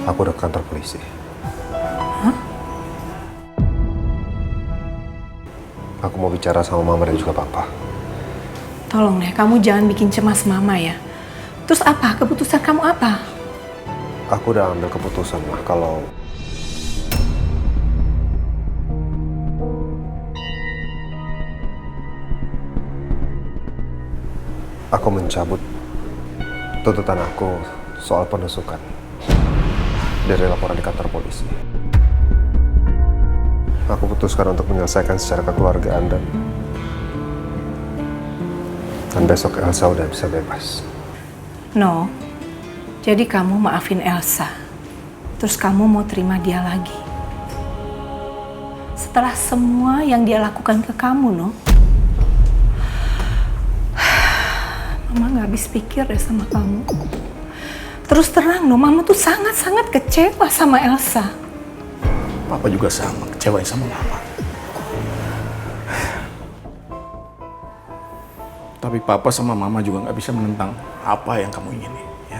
Aku udah ke kantor polisi. Hah? Aku mau bicara sama mama dan juga papa. Tolong deh, kamu jangan bikin cemas mama ya. Terus apa? Keputusan kamu apa? Aku udah ambil keputusan mah kalau aku mencabut tuntutan aku soal penusukan dari laporan di kantor polisi. Aku putuskan untuk menyelesaikan secara kekeluargaan dan besok Elsa udah bisa bebas. No, jadi kamu maafin Elsa. Terus kamu mau terima dia lagi. Setelah semua yang dia lakukan ke kamu, no? Mama gak habis pikir deh sama kamu. Terus terang, no, Mama tuh sangat-sangat kecewa sama Elsa. Papa juga sama kecewain sama Mama. Tapi Papa sama Mama juga nggak bisa menentang apa yang kamu ingini, ya.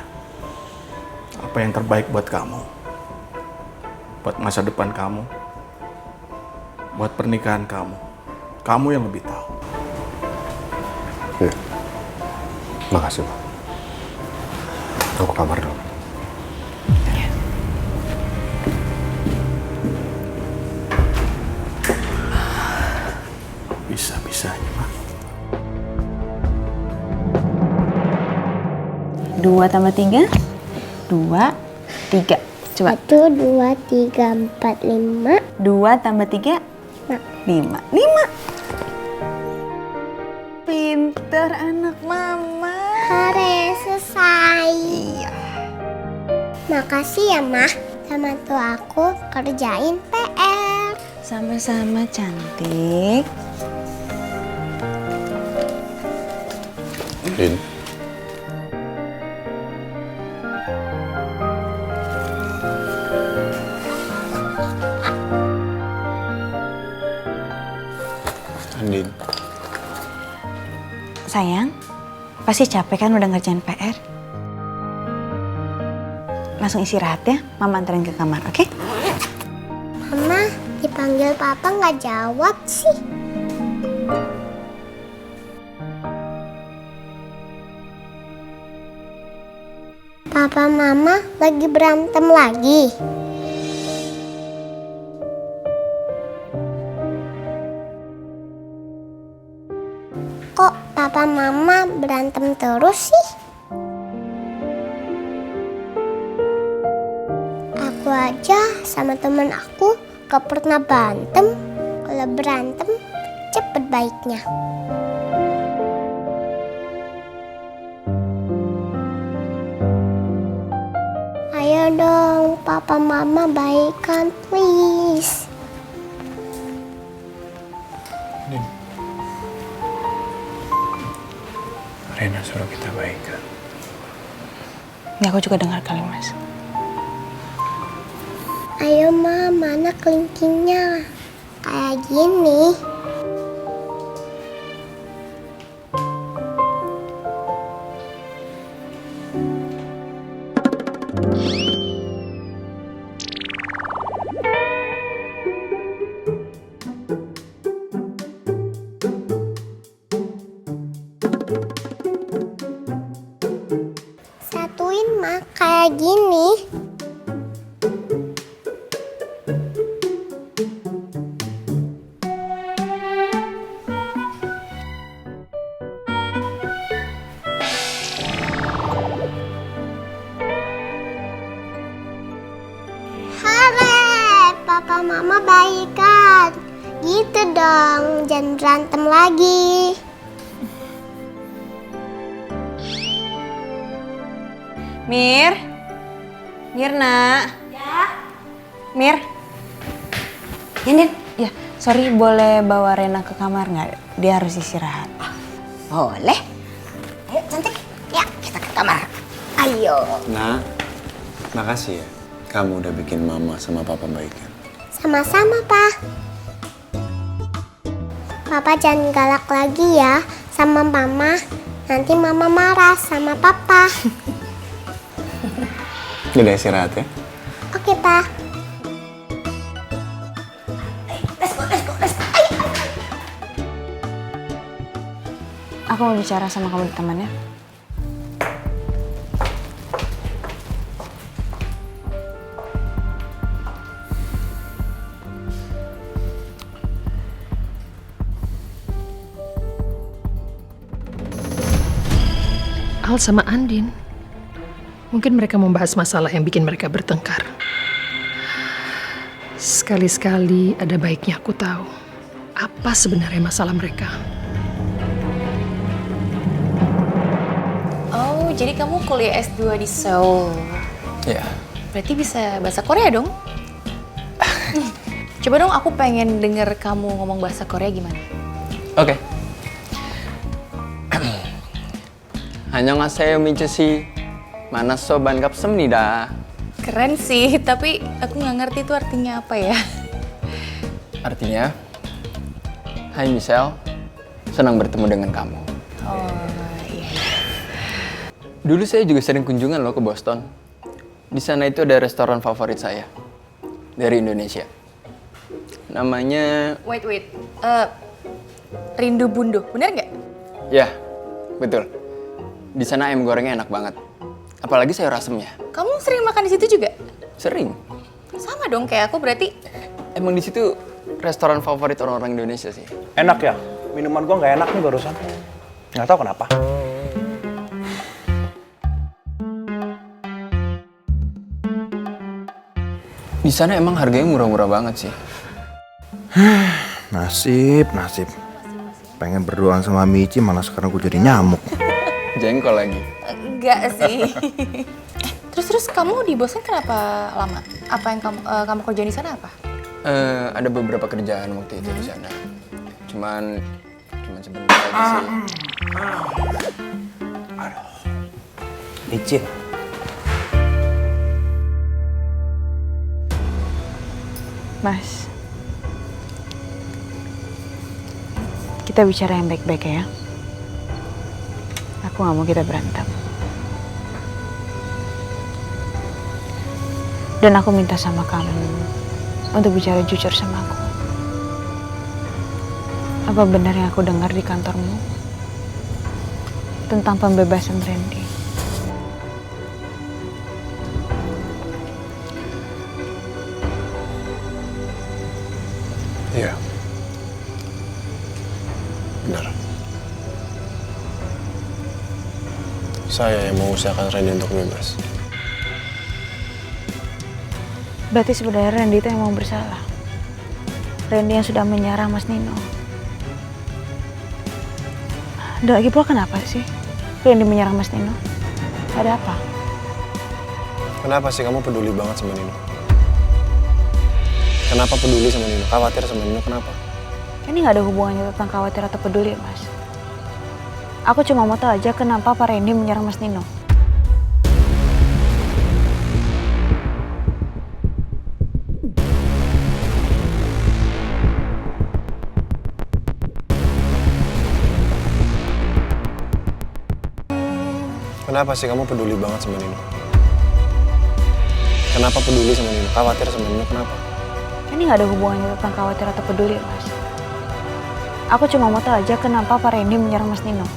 Apa yang terbaik buat kamu, buat masa depan kamu, buat pernikahan kamu yang lebih tahu. Iya. Makasih, Pak. Aku ke kamar dulu. Bisa-bisanya, Mak. 2 tambah 3? 2, 3. Coba. 1, 2, 3, 4, 5. 2 tambah 3? 5. 5. Pinter anak mama. Hore, selesai. Iya. Makasih ya, Mah. Bantu aku kerjain PR. Sama-sama cantik. Din. Andin. Sayang, pasti capek kan udah ngerjain PR? Langsung istirahat ya, Mama anterin ke kamar, oke? Mama, dipanggil Papa nggak jawab sih. Papa Mama lagi berantem lagi. Kok Papa Mama berantem terus sih? Aku aja sama temen aku gak pernah berantem. Kalau berantem cepet baiknya. Ayo dong, Papa Mama baikan please. Din. Rena suruh kita baikan. Ya aku juga dengar kali mas. Ayo Ma, mana kelingkingnya? Kayak gini. Satuin Ma, kayak gini. Papa Mama baikan. Gitu dong, jangan berantem lagi. Mirna. Ya. Mir. Din. Ya, sorry boleh bawa Rena ke kamar nggak? Dia harus istirahat. Boleh. Ayo cantik. Ya, kita ke kamar. Ayo. Nah, makasih ya. Kamu udah bikin mama sama papa baikan. Sama-sama, Pak. Papa jangan galak lagi ya sama Mama. Nanti Mama marah sama Papa. Udah istirahat ya. Oke, Pa. Aku mau bicara sama kamu di taman ya. Al sama Andin. Mungkin mereka membahas masalah yang bikin mereka bertengkar. Sekali-sekali ada baiknya aku tahu apa sebenarnya masalah mereka. Oh, jadi kamu kuliah S2 di Seoul. Ya. Berarti bisa bahasa Korea dong? Coba dong, aku pengen denger kamu ngomong bahasa Korea gimana? Oke. 안녕하세요, 민주씨. 만나서 반갑습니다. Keren sih, tapi aku nggak ngerti itu artinya apa ya. Artinya, Hai Michelle, senang bertemu dengan kamu. Oh, iya. Dulu saya juga sering kunjungan loh ke Boston. Di sana itu ada restoran favorit saya dari Indonesia. Namanya... Wait. Rindu Bundu, bener nggak? Ya, betul. Di sana ayam gorengnya enak banget. Apalagi sayur asemnya. Kamu sering makan di situ juga? Sering. Sama dong kayak aku berarti. Emang di situ restoran favorit orang-orang Indonesia sih. Enak ya? Minuman gua nggak enak nih barusan. Nggak tahu kenapa. Di sana emang harganya murah-murah banget sih. Nasib. Pengen berduaan sama Michi, malah sekarang gue jadi nyamuk. Jengkol lagi. Enggak sih. Terus kamu di Boston kenapa lama? Apa yang kamu kerjain di sana apa? Ada beberapa kerjaan waktu itu di sana. Cuman sebentar aja sih. Licin. Mas, kita bicara yang baik-baik ya. Aku gak mau kita berantem. Dan aku minta sama kamu untuk bicara jujur sama aku. Apa benar yang aku dengar di kantormu tentang pembebasan Randy? Iya. Benar. Saya yang mengusahakan Randy untuk bebas. Berarti sebenarnya Randy itu yang mau bersalah. Randy yang sudah menyerang Mas Nino. Dan lagi pula kenapa sih Randy menyerang Mas Nino? Ada apa? Kenapa sih kamu peduli banget sama Nino? Kenapa peduli sama Nino? Khawatir sama Nino kenapa? Ini nggak ada hubungannya tentang khawatir atau peduli, Mas. Aku cuma mau tahu aja kenapa Pak Randy menyerang Mas Nino. Kenapa sih kamu peduli banget sama Nino? Kenapa peduli sama Nino? Khawatir sama Nino kenapa? Ini nggak ada hubungannya tentang khawatir atau peduli, Mas. Aku cuma mau tahu aja kenapa Pak Randy menyerang Mas Nino.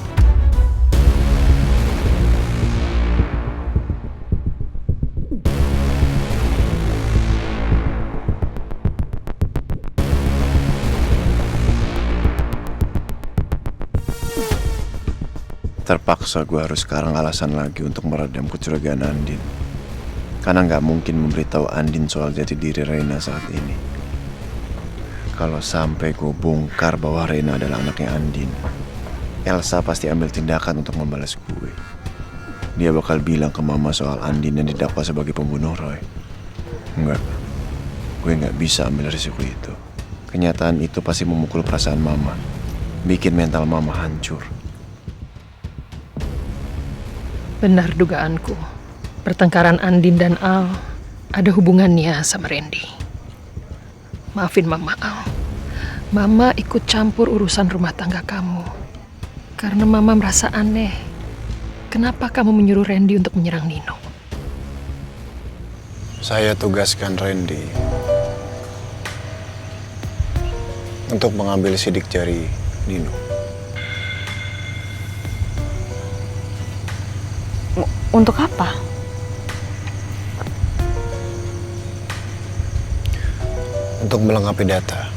Terpaksa gue harus sekarang alasan lagi untuk meredam kecurigaan Andin. Karena nggak mungkin memberitahu Andin soal jati diri Reina saat ini. Kalau sampai gue bongkar bahwa Reina adalah anaknya Andin, Elsa pasti ambil tindakan untuk membalas gue. Dia bakal bilang ke mama soal Andin yang didakwa sebagai pembunuh Roy. Enggak, gue nggak bisa ambil risiko itu. Kenyataan itu pasti memukul perasaan mama, bikin mental mama hancur. Benar dugaanku. Pertengkaran Andin dan Al ada hubungannya sama Randy. Maafin Mama Al. Mama ikut campur urusan rumah tangga kamu. Karena Mama merasa aneh. Kenapa kamu menyuruh Randy untuk menyerang Nino? Saya tugaskan Randy untuk mengambil sidik jari Nino. Untuk apa? Untuk melengkapi data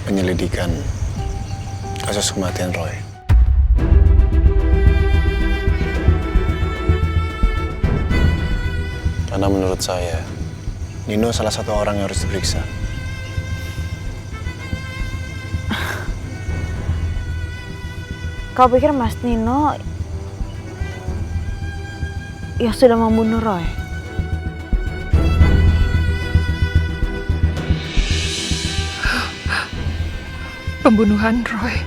penyelidikan kasus kematian Roy. Karena menurut saya, Nino salah satu orang yang harus diperiksa. Kau pikir Mas Nino yang sudah membunuh Roy? Pembunuhan Roy.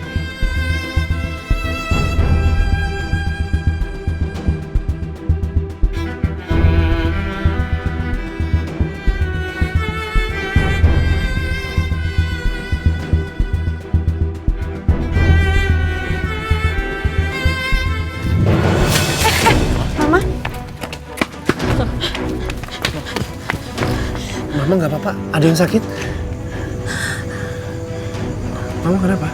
Mama nggak apa-apa? Ada yang sakit? Mama kenapa?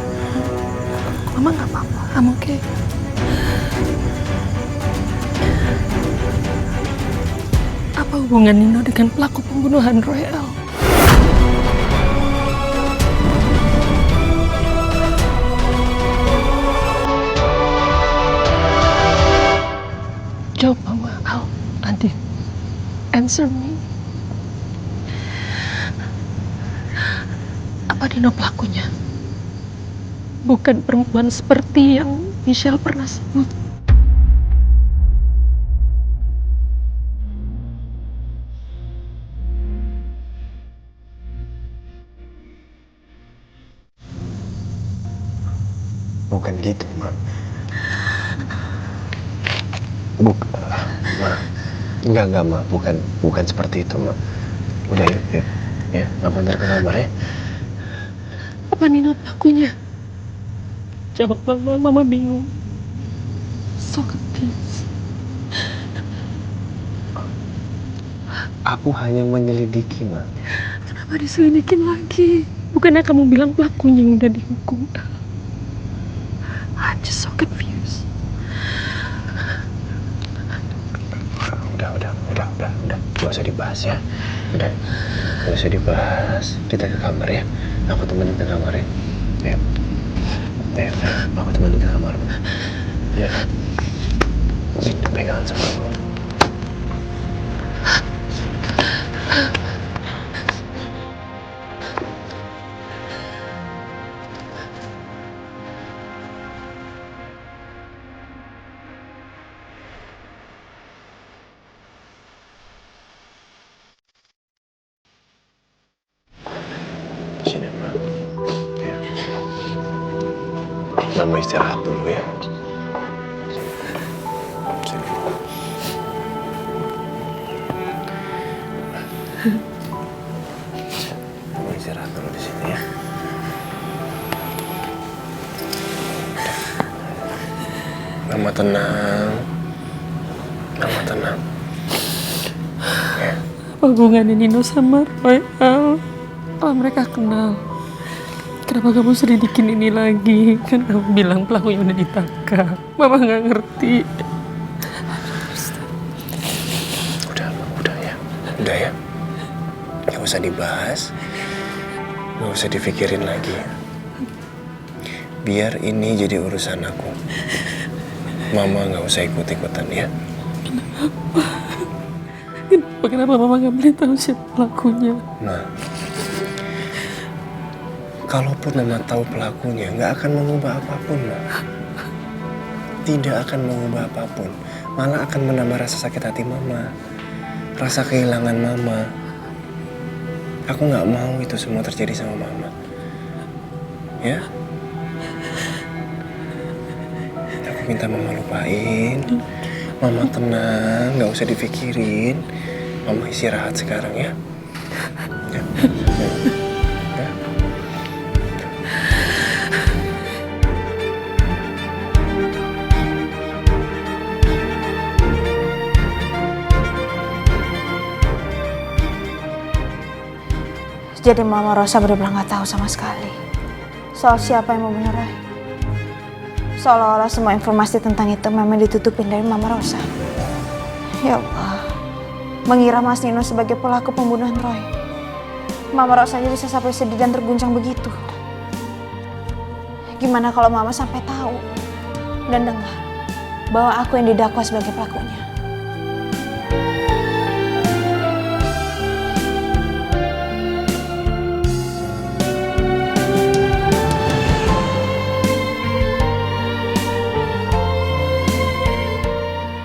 Mama nggak apa-apa, I'm okay. Apa hubungan Nino dengan pelaku pembunuhan Roy Al? Jawab Mama, Al, Andin. Answer me. Apa Nino pelakunya? Bukan perempuan seperti yang Michelle pernah sebut. Bukan gitu, Ma. Ma. Enggak, Ma. Bukan seperti itu, Ma. Udah, yuk. Ya, Mama ntar ke kamar ya. Apa Nino pelakunya? Jawab Mama bingung. So confused. Aku hanya menyelidiki, Ma. Kenapa diselidikin lagi? Bukannya kamu bilang pelakunya yang udah dihukum? I'm just so confused. Udah. Gak usah dibahas ya. Udah, gak usah dibahas. Kita ke kamar ya. Aku temenin ke kamar ya. Ya. Aku temenin ke kamar. Ya. Sini, pegangan sama aku. Sini, Ma. Ya. Mama istirahat dulu ya. Sini. Mama istirahat dulu di sini ya. Mama tenang. Mama tenang. Ya. Apa hubungannya Nino sama Roy Al? Kalau mereka kenal, kenapa kamu selidikin ini lagi? Kan kamu bilang pelakunya udah ditangkap. Mama nggak ngerti. Udah ya. Udah ya. Gak usah dibahas. Gak usah dipikirin lagi. Biar ini jadi urusan aku. Mama gak usah ikut-ikutan ya. Kenapa Mama nggak boleh tahu siapa pelakunya? Nah, kalaupun Mama tahu pelakunya, nggak akan mengubah apapun, Ma. Tidak akan mengubah apapun. Malah akan menambah rasa sakit hati Mama. Rasa kehilangan Mama. Aku nggak mau itu semua terjadi sama Mama. Ya? Aku minta Mama lupain. Mama tenang, nggak usah dipikirin. Mama istirahat sekarang ya. Ya. Ya. Jadi Mama Rosa benar-benar nggak tahu sama sekali soal siapa yang membunuh Roy. Seolah-olah semua informasi tentang itu memang ditutupin dari Mama Rosa. Ya Allah, mengira Mas Nino sebagai pelaku pembunuhan Roy. Mama Rosa aja bisa sampai sedih dan terguncang begitu. Gimana kalau Mama sampai tahu dan dengar bahwa aku yang didakwa sebagai pelakunya?